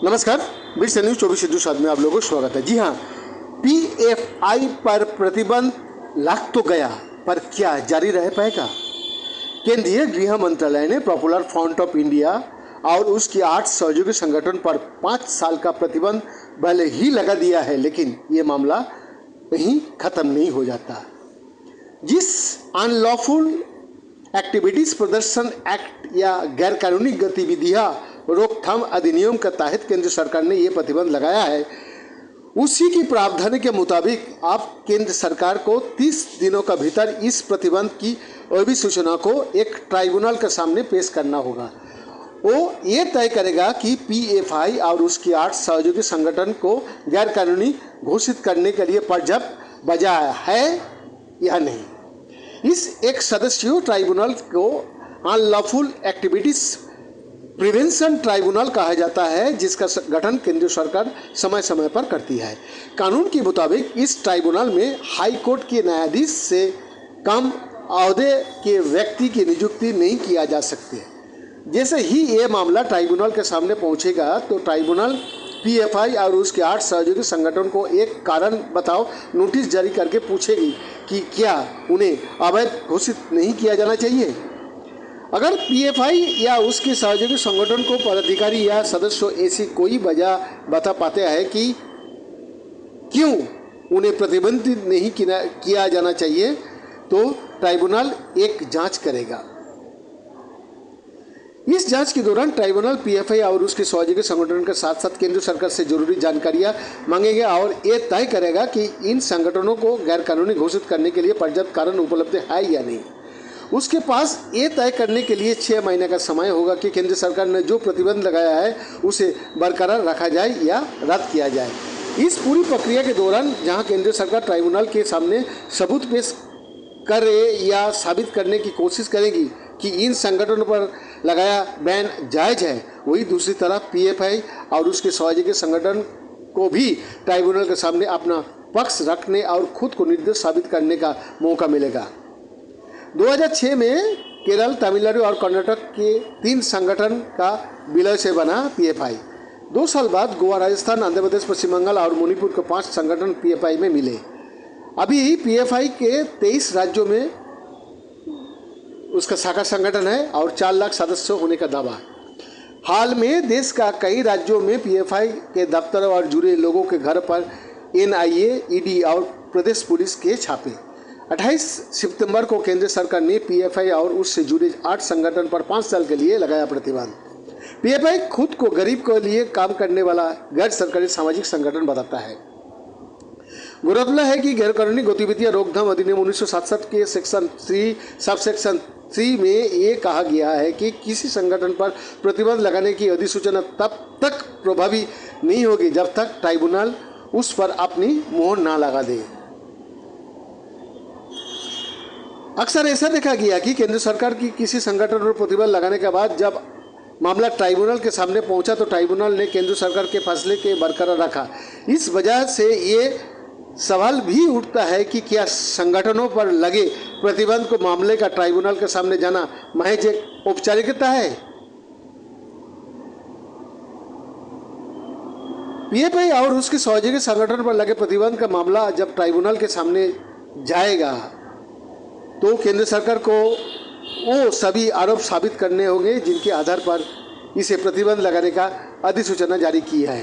नमस्कार, बीस न्यूज 24/7 में आप लोगों को स्वागत है। जी हाँ, पीएफआई पर प्रतिबंध लाग तो गया, पर क्या जारी रह पाएगा? केंद्रीय गृह मंत्रालय ने पॉपुलर फ्रंट ऑफ इंडिया और उसके 8 सहयोगी संगठन पर 5 साल का प्रतिबंध भले ही लगा दिया है, लेकिन ये मामला कहीं खत्म नहीं हो जाता। जिस अनलॉफुल एक्टिविटीज प्रदर्शन एक्ट या गैरकानूनी गतिविधियां रोकथाम अधिनियम के तहत केंद्र सरकार ने ये प्रतिबंध लगाया है, उसी की प्रावधान के मुताबिक आप केंद्र सरकार को 30 दिनों का भीतर इस प्रतिबंध की अभिसूचना को एक ट्राइब्यूनल के सामने पेश करना होगा। वो ये तय करेगा कि पीएफआई और उसकी 8 सहयोगी संगठन को गैरकानूनी घोषित करने के लिए पर्याप्त वजह है या नहीं। इस एक सदस्यीय ट्राइब्यूनल को अनलॉफुल एक्टिविटीज प्रिवेंशन ट्राइब्यूनल कहा जाता है, जिसका गठन केंद्र सरकार समय समय पर करती है। कानून के मुताबिक इस ट्राइब्यूनल में हाई कोर्ट के न्यायाधीश से कम ओहदे के व्यक्ति की नियुक्ति नहीं किया जा सकती। जैसे ही ये मामला ट्राइब्यूनल के सामने पहुंचेगा तो ट्राइब्यूनल पीएफआई और उसके 8 सहयोगी संगठन को एक कारण बताओ नोटिस जारी करके पूछेगी कि क्या उन्हें अवैध घोषित नहीं किया जाना चाहिए। अगर पीएफआई या उसके सहयोगी संगठन को पदाधिकारी या सदस्य ऐसी कोई वजह बता पाते हैं कि क्यों उन्हें प्रतिबंधित नहीं किया जाना चाहिए, तो ट्राइब्यूनल एक जांच करेगा। इस जांच के दौरान ट्राइब्यूनल पीएफआई और उसके सहयोगी संगठन के साथ साथ केंद्र सरकार से जरूरी जानकारियां मांगेगा और ये तय करेगा कि इन संगठनों को गैरकानूनी घोषित करने के लिए पर्याप्त कारण उपलब्ध है या नहीं। उसके पास ये तय करने के लिए 6 महीने का समय होगा कि केंद्र सरकार ने जो प्रतिबंध लगाया है उसे बरकरार रखा जाए या रद्द किया जाए। इस पूरी प्रक्रिया के दौरान जहां केंद्र सरकार ट्राइब्यूनल के सामने सबूत पेश करे या साबित करने की कोशिश करेगी कि इन संगठनों पर लगाया बैन जायज़ है, वही दूसरी तरफ पीएफआई और उसके सहयोगी संगठन को भी ट्राइब्यूनल के सामने अपना पक्ष रखने और खुद को निर्दोष साबित करने का मौका मिलेगा। 2006 में केरल, तमिलनाडु और कर्नाटक के 3 संगठन का विलय से बना पीएफआई। 2 साल बाद गोवा, राजस्थान, आंध्र प्रदेश, पश्चिम बंगाल और मणिपुर के 5 संगठन पीएफआई में मिले। अभी पीएफआई के 23 राज्यों में उसका शाखा संगठन है और 4 लाख सदस्य होने का दावा। हाल में देश का कई राज्यों में पीएफआई के दफ्तर और जुड़े लोगों के घर पर एनआईए, ईडी और प्रदेश पुलिस के छापे। 28 सितंबर को केंद्र सरकार ने पीएफआई और उससे जुड़े 8 संगठन पर 5 साल के लिए लगाया प्रतिबंध। पीएफआई खुद को गरीब के लिए काम करने वाला गैर सरकारी सामाजिक संगठन बताता है। गौरतलब है कि गैरकानूनी गतिविधियां रोकथाम अधिनियम 1967 के सेक्शन 3 सबसेक्शन 3 में ये कहा गया है कि किसी संगठन पर प्रतिबंध लगाने की अधिसूचना तब तक प्रभावी नहीं होगी जब तक ट्राइब्यूनल उस पर अपनी मोहर ना लगा दे। अक्सर ऐसा देखा गया कि केंद्र सरकार की किसी संगठन पर प्रतिबंध लगाने के बाद जब मामला ट्राइब्यूनल के सामने पहुंचा तो ट्राइब्यूनल ने केंद्र सरकार के फैसले के बरकरार रखा। इस वजह से ये सवाल भी उठता है कि क्या संगठनों पर लगे प्रतिबंध को मामले का ट्राइब्यूनल के सामने जाना महज एक औपचारिकता है। पीएफआई और उसके सहयोगी संगठन पर लगे प्रतिबंध का मामला जब ट्राइब्यूनल के सामने जाएगा तो केंद्र सरकार को वो सभी आरोप साबित करने होंगे जिनके आधार पर इसे प्रतिबंध लगाने का अधिसूचना जारी की है।